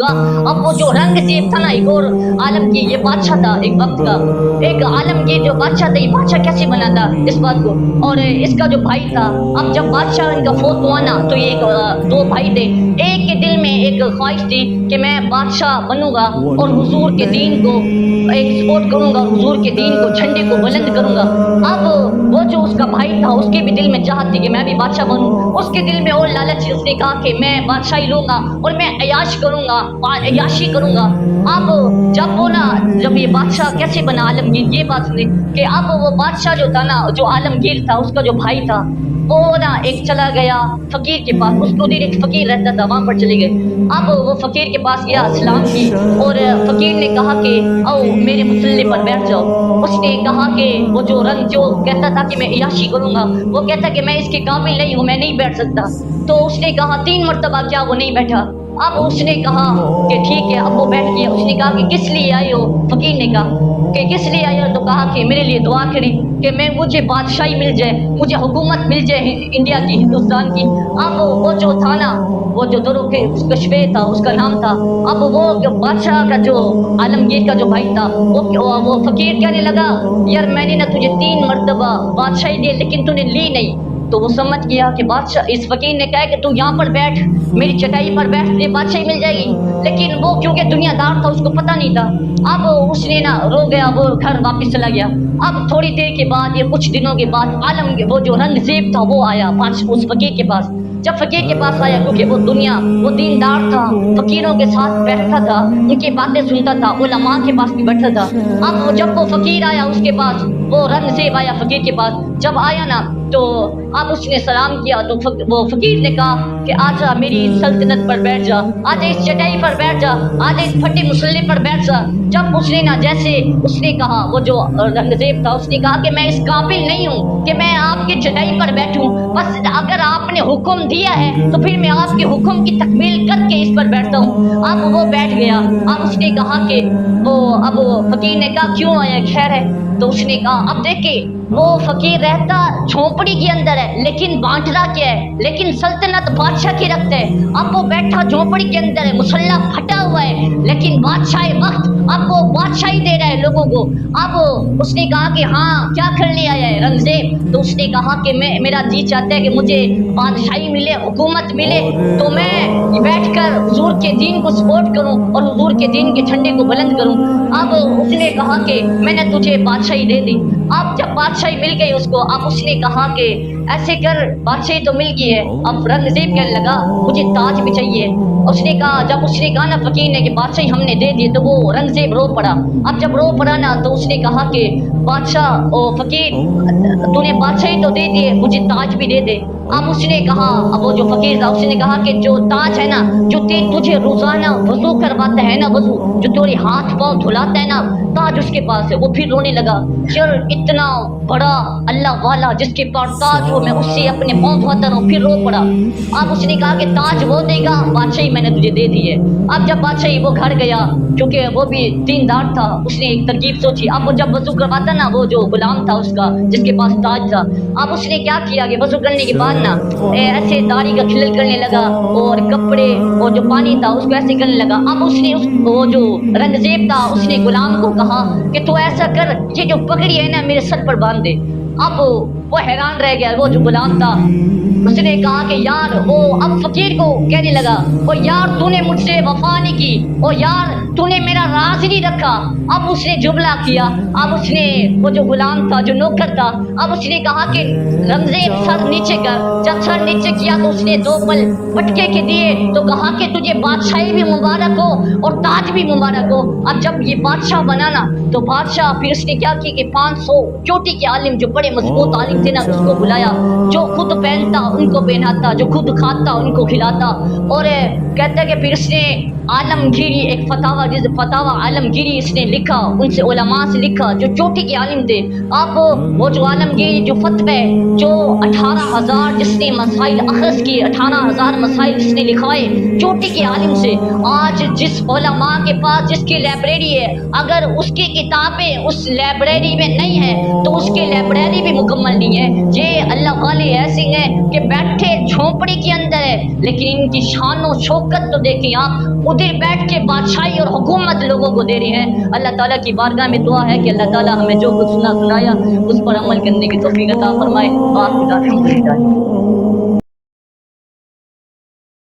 बनूंगा। अब वो जो रंगजेब था ना, एक और आलमगीर, ये बादशाह था एक वक्त का, एक आलमगीर जो बादशाह था, ये बादशाह कैसे बना था इस बात को, और इसका जो भाई था, अब जब बादशाह इनका फोत हुआ ना, तो ये दो भाई थे, एक के दिल में एक ख्वाहिश थी कि मैं बादशाह बनूंगा और हुजूर के दीन को एक सपोर्ट करूंगा, हुजूर के दीन को, झंडे को बुलंद करूंगा। अब वो जो उसका भाई था, उसके भी दिल में चाहत थी कि मैं भी बादशाह बनूं, उसके दिल में और लालच थी, उसने कहा कि मैं बादशाही लूंगा और मैं अयाश करूंगा, अयाशी करूंगा। अब जब वो ना, जब ये बादशाह कैसे बना आलमगीर, ये बात सुनी कि अब वो बादशाह जो था ना, जो आलमगीर था, उसका जो भाई था, वो ना एक चला गया फकीर के पास, उसको उधर एक फकीर रहता था, वहां पर चले गए। अब वो फकीर के पास गया, सलाम की, और फकीर ने कहा कि आओ मेरे मुसल्ले पर बैठ जाओ। उसने कहा कि वो जो रंग जो कहता था कि मैं अयाशी करूंगा, वो कहता कि मैं इसके काबिल नहीं हूँ, मैं नहीं बैठ सकता। तो उसने कहा 3 मरतबा, क्या वो नहीं बैठा। अब उसने कहा कि ठीक है, अब वो बैठ गया। उसने कहा कि किस लिए आए हो? फकीर ने कहा कि किस लिए आए हो? तो कहा कि मेरे लिए दुआ करी कि मैं, मुझे बादशाही मिल जाए, मुझे हुकूमत मिल जाए इंडिया की, हिंदुस्तान की। अब वो जो था ना, वो जो कश्वे था, उसका नाम था। अब वो बादशाह का जो आलमगीर का जो भाई था, वो फकीर कहने लगा, यार मैंने ना तुझे 3 मरतबा बादशाही दी, लेकिन तूने ली नहीं। तो वो समझ गया कि बादशाह, इस फकीर ने कहा कि तू यहाँ पर बैठ, मेरी चटाई पर बैठ, तुझे बादशाही मिल जाएगी। लेकिन वो क्योंकि दुनियादार था, उसको पता नहीं था। अब उसने ना रो गया, वो घर वापस चला गया। अब थोड़ी देर के बाद, ये कुछ दिनों के बाद, आलमगीर, वो जो रंगजेब था, वो आया उस फकीर के पास। जब फकीर के पास आया, क्योंकि वो दीनदार था, फकीरों के साथ बैठता था, उनकी बातें सुनता था, उलमा के पास भी बैठता था। अब जब वो फकीर आया उसके पास, वो रंगजेब आया फकीर के पास, जब आया ना, तो अब उसने सलाम किया। तो वो फकीर ने कहा कि आजा मेरी सल्तनत पर बैठ जा, आजा इस चटाई पर बैठ जा, आजा इस फटे मुसल्ले पर बैठ जा। जब उसने ना, जैसे उसने कहा, वो जो रंगजेब था, उसने कहा कि मैं इस काबिल नहीं हूँ कि मैं आपकी चटाई पर बैठूं, बस अगर आपने हुक्म दिया है तो फिर मैं आपके हुक्म की तकमील करके इस पर बैठता हूँ। अब वो बैठ गया। अब उसने कहा कि अब फकीर ने कहा क्यों आया, खैर है? तो उसने कहा, अब देखिए, वो फकीर रहता झोंपड़ी के अंदर है, लेकिन बांटना क्या है, लेकिन सल्तनत बादशाह की रखता है। अब वो बैठा झोंपड़ी के अंदर है, मुसल्ला फटा हुआ है, लेकिन बादशाह वक्त अब वो बादशाही दे रहा है लोगों को। अब उसने कहा कि हाँ, क्या करने आया है रंगजेब? तो उसने कहा कि मेरा जी चाहता है कि मुझे बादशाही मिले, हुकूमत मिले, तो मैं बैठकर हुजूर के दीन को सपोर्ट करूं और हुजूर के दीन के झंडे को बुलंद करूं। अब उसने कहा कि मैंने तुझे बादशाही दे दी। अब जब बादशाही मिल गई उसको, अब उसने कहा कि ऐसे कर, बादशाही तो मिल गई है, अब रंगजेब कहने लगा मुझे ताज भी चाहिए। उसने कहा, जब उसने कहा ना फकीर ने कि बादशाही हमने दे दी, तो वो रंगजेब रो पड़ा। अब जब रो पड़ा ना, तो उसने कहा कि बादशाह, ओ फकीर, तूने बादशाही तो दे दी, मुझे ताज भी दे दे। अब उसने कहा, अब वो जो फकीर था, उसने कहा कि जो ताज है ना, जो तुझे रोजाना वजू करवाता है ना, वजू जो तेरे हाथ पाँव धुलाता है ना, ताज उसके पास है। वो फिर रोने लगा, चल इतना बड़ा अल्लाह वाला जिसके पास ताज हो, मैं उससे अपने पाँव धोता रहूं, फिर रो पड़ा। अब उसने कहा कि ताज वो देगा, बादशाही मैंने तुझे दे दी है। अब जब बादशाही वो घर गया, क्योंकि वो भी दीनदार था, उसने एक तरकीब सोची। अब वो जब वजू करवाता ना, वो जो गुलाम था उसका, जिसके पास ताज था, अब उसने क्या किया कि वजू करने के बाद ना ऐसे दाढ़ी का खिलल करने लगा, और कपड़े और जो पानी था उसको ऐसे करने लगा। अब उसने वो जो रंगजेब था, उसने गुलाम को कहा कि तू ऐसा कर, ये जो पगड़ी है ना मेरे सर पर बांध दे। अब वो हैरान रह गया, वो जो गुलाम था। उसने कहा कि यार, वो अब फकीर को कहने लगा, ओ यार तूने मुझसे वफा नहीं की, ओ यार तूने मेरा राज नहीं रखा। अब उसने जुमला किया। अब उसने, वो जो गुलाम था, जो नौकर था, अब उसने कहा कि रंगजेब सर नीचे कर। जब सर नीचे किया तो उसने 2 पल पटके के दिए, तो कहा कि तुझे बादशाही भी मुबारक हो और ताज भी मुबारक हो। अब जब ये बादशाह बना ना, तो बादशाह फिर उसने क्या किया कि 500 चोटी के आलिम, जो बड़े मजबूत आलिम थे ना, उसको बुलाया, जो खुद पहनता उनको पहनाता, जो खुद खाता उनको खिलाता। और कहता है कि फिर उसने आलमगीरी, एक फतावा आलमगीरी इसने लिखा, उनसे उलमा से लिखा जो चोटी के आलिम थे। अब वो जो आलमगीरी जो फतवे, जो 18,000 जिसने मसाइल अखज़ किए, 18,000 मसाइल जिसने लिखवाए चोटी के आलिम से, आज जिस उलमा के पास जिसकी लाइब्रेरी है, अगर उसकी किताबें उस लाइब्रेरी में नहीं है तो उसकी लाइब्रेरी भी मुकम्मल नहीं है। ये अल्लाह वाले ऐसे हैं कि बैठे झोंपड़ी के अंदर है, लेकिन इनकी शान और शौकत तो देखें आप, ادھر بیٹھ کے بادشاہی اور حکومت لوگوں کو دے رہے ہیں. اللہ تعالیٰ کی بارگاہ میں دعا ہے کہ اللہ تعالیٰ ہمیں جو کچھ سنایا اس پر عمل کرنے کی توفیق عطا فرمائے. الحمدللہ.